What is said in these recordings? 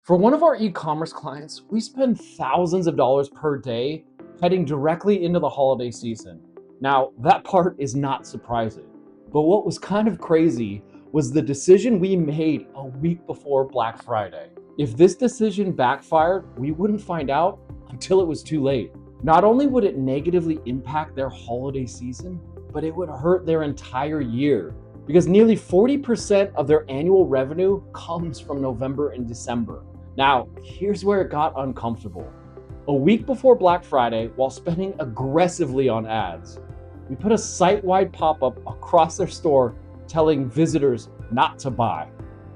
For one of our e-commerce clients, we spend thousands of dollars per day heading directly into the holiday season. Now, that part is not surprising. But what was kind of crazy was the decision we made a week before Black Friday. If this decision backfired, we wouldn't find out until it was too late. Not only would it negatively impact their holiday season, but it would hurt their entire year because nearly 40% of their annual revenue comes from November and December. Now, here's where it got uncomfortable. A week before Black Friday, while spending aggressively on ads, we put a site-wide pop-up across their store telling visitors not to buy.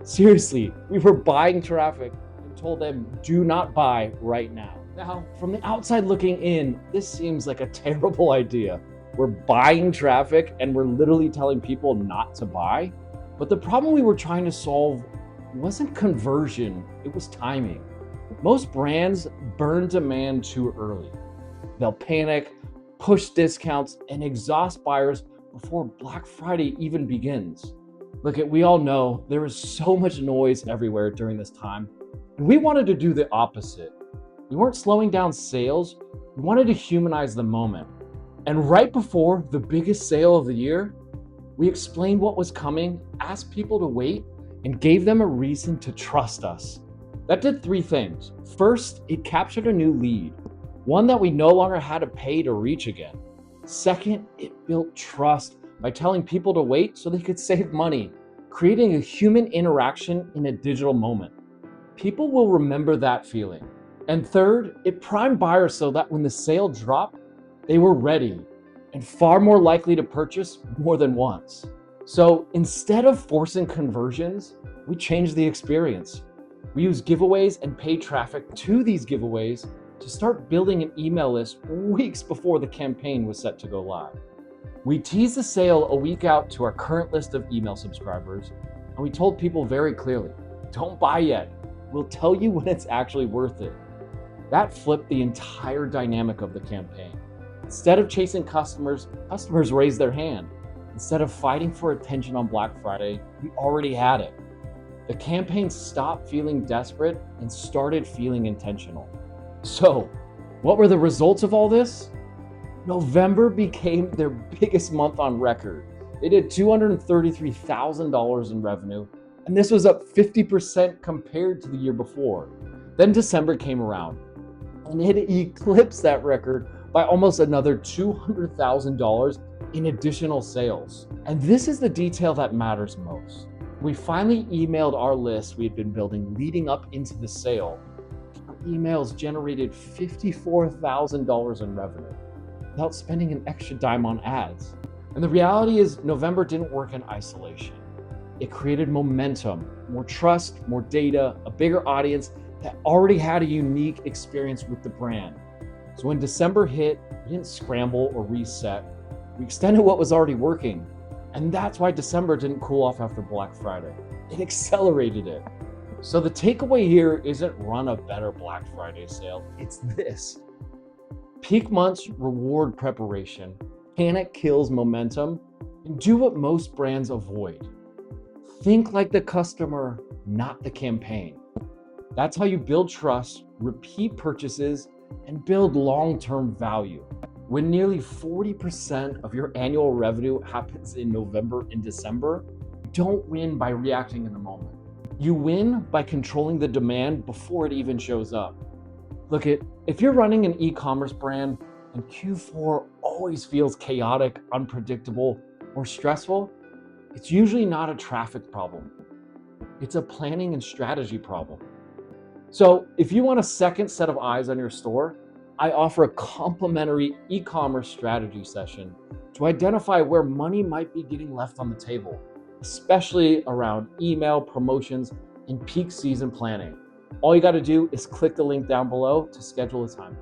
Seriously, we were buying traffic and told them, do not buy right now. Now, from the outside looking in, this seems like a terrible idea. We're buying traffic and we're literally telling people not to buy. But the problem we were trying to solve wasn't conversion, it was timing. Most brands burn demand too early. They'll panic, push discounts, and exhaust buyers before Black Friday even begins. Look, we all know there is so much noise everywhere during this time, and we wanted to do the opposite. We weren't slowing down sales, we wanted to humanize the moment. And right before the biggest sale of the year, we explained what was coming, asked people to wait, and gave them a reason to trust us. That did three things. First, it captured a new lead, one that we no longer had to pay to reach again. Second, it built trust by telling people to wait so they could save money, creating a human interaction in a digital moment. People will remember that feeling. And third, it primed buyers so that when the sale dropped, they were ready and far more likely to purchase more than once. So instead of forcing conversions, we changed the experience. We used giveaways and paid traffic to these giveaways to start building an email list weeks before the campaign was set to go live. We teased the sale a week out to our current list of email subscribers, and we told people very clearly, don't buy yet. We'll tell you when it's actually worth it. That flipped the entire dynamic of the campaign. Instead of chasing customers raised their hand. Instead of fighting for attention on Black Friday, we already had it. The campaign stopped feeling desperate and started feeling intentional. So, what were the results of all this? November became their biggest month on record. They did $233,000 in revenue, and this was up 50% compared to the year before. Then December came around, and it eclipsed that record by almost another $200,000 in additional sales. And this is the detail that matters most. We finally emailed our list we had been building leading up into the sale. Our emails generated $54,000 in revenue without spending an extra dime on ads. And the reality is November didn't work in isolation. It created momentum, more trust, more data, a bigger audience that already had a unique experience with the brand. So when December hit, we didn't scramble or reset. We extended what was already working. And that's why December didn't cool off after Black Friday. It accelerated it. So the takeaway here isn't run a better Black Friday sale. It's this. Peak months reward preparation, panic kills momentum, and do what most brands avoid. Think like the customer, not the campaign. That's how you build trust, repeat purchases, and build long-term value. When nearly 40% of your annual revenue happens in November and December, you don't win by reacting in the moment. You win by controlling the demand before it even shows up. Look, if you're running an e-commerce brand and Q4 always feels chaotic, unpredictable, or stressful, it's usually not a traffic problem. It's a planning and strategy problem. So if you want a second set of eyes on your store, I offer a complimentary e-commerce strategy session to identify where money might be getting left on the table, especially around email, promotions, and peak season planning. All you got to do is click the link down below to schedule a time.